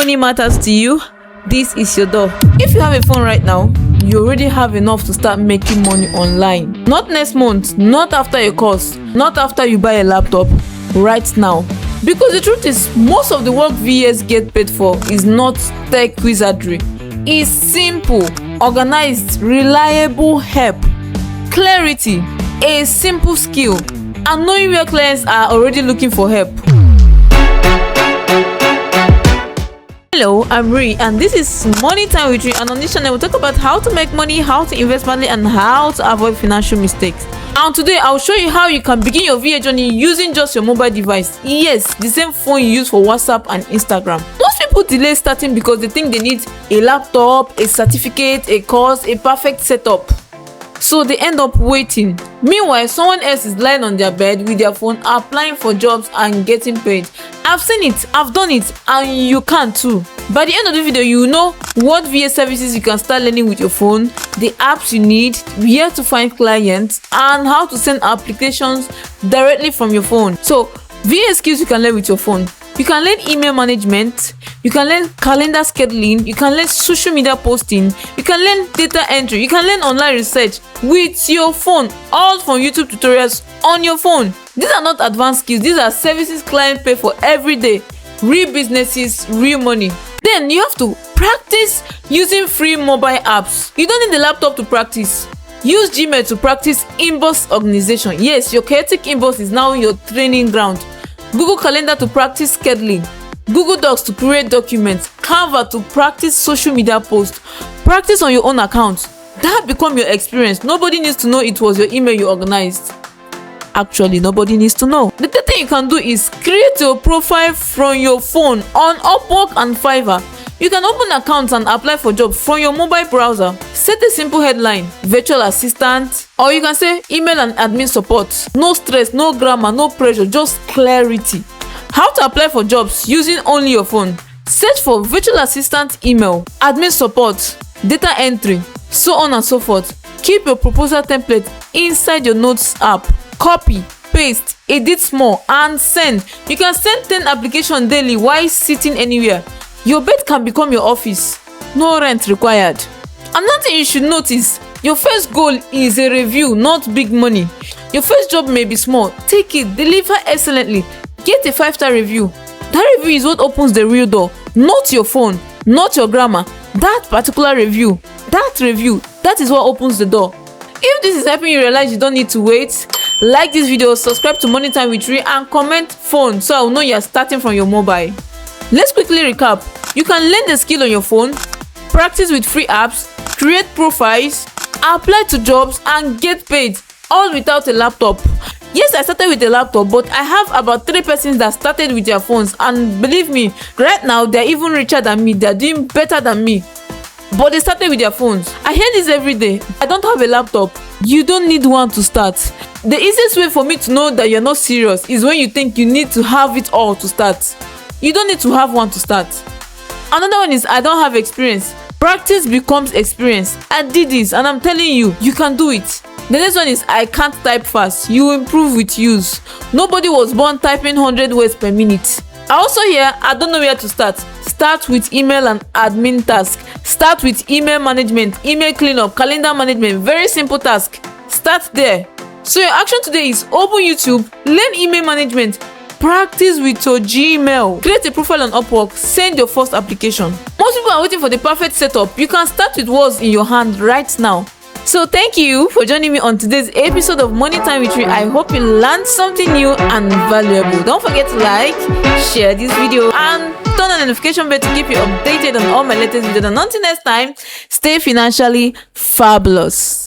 money matters to you, this is your door. If you have a phone right now, you already have enough to start making money online. Not next month, not after a course, not after you buy a laptop, right now. Because the truth is, most of the work VAs get paid for is not tech wizardry. It's simple, organized, reliable help, clarity, a simple skill, and knowing where clients are already looking for help. Hello, I'm Ri, and this is Money Time with Ri, and on this channel we'll talk about how to make money, how to invest money, and how to avoid financial mistakes. And today I'll show you how you can begin your VA journey using just your mobile device. Yes, the same phone you use for WhatsApp and Instagram. Most people delay starting because they think they need a laptop, a certificate, a course, a perfect setup. So they end up waiting. Meanwhile, someone else is lying on their bed with their phone, applying for jobs and getting paid. I've seen it, I've done it, and you can too. By the end of the video, you know what VA services you can start learning with your phone, the apps you need, where to find clients, and how to send applications directly from your phone. So, VA skills you can learn with your phone. You can learn email management, you can learn calendar scheduling, you can learn social media posting, you can learn data entry, you can learn online research with your phone, all from YouTube tutorials on your phone. These are not advanced skills, these are services clients pay for every day. Real businesses, real money. Then you have to practice using free mobile apps. You don't need a laptop to practice. Use Gmail to practice inbox organization. Yes, your chaotic inbox is now your training ground. Google Calendar to practice scheduling, Google Docs to create documents, Canva to practice social media posts. Practice on your own account. That become your experience. Nobody needs to know it was your email you organized. Actually, nobody needs to know. The third thing you can do is create your profile from your phone on Upwork and Fiverr. You can open accounts and apply for jobs from your mobile browser. Set a simple headline, virtual assistant, or you can say email and admin support. No stress, no grammar, no pressure, just clarity. How to apply for jobs using only your phone. Search for virtual assistant email, admin support, data entry, so on and so forth. Keep your proposal template inside your notes app. Copy, paste, edit small, and send. You can send 10 applications daily while sitting anywhere. Your bed can become your office. No rent required. Another thing you should notice, your first goal is a review, not big money. Your first job may be small. Take it, deliver excellently. Get a 5-star review. That review is what opens the real door. Not your phone, not your grammar. That particular review, that is what opens the door. If this is helping you realize you don't need to wait, like this video, subscribe to Money Time with Ri, and comment phone so I will know you are starting from your mobile. Let's quickly recap. You can learn the skill on your phone, practice with free apps, create profiles, apply to jobs, and get paid, all without a laptop. Yes, I started with a laptop, but I have about 3 persons that started with their phones, and believe me, right now they're even richer than me, they're doing better than me. But they started with their phones. I hear this every day. I don't have a laptop. You don't need one to start. The easiest way for me to know that you're not serious is when you think you need to have it all to start. You don't need to have one to start. Another one is I don't have experience. Practice becomes experience. I did this and I'm telling you, you can do it. The next one is I can't type fast. You improve with use. Nobody was born typing 100 words per minute. I also hear I don't know where to start. Start with email and admin task. Start with email management, email cleanup, calendar management. Very simple task. Start there. So your action today is open YouTube, learn email management, practice with your Gmail, create a profile on Upwork, send your first application. Most people are waiting for the perfect setup. You can start with what's in your hand right now. So thank you for joining me on today's episode of Money Time with Ri. I hope you learned something new and valuable. Don't forget to like, share this video, and turn on the notification bell to keep you updated on all my latest videos. And until next time, stay financially fabulous.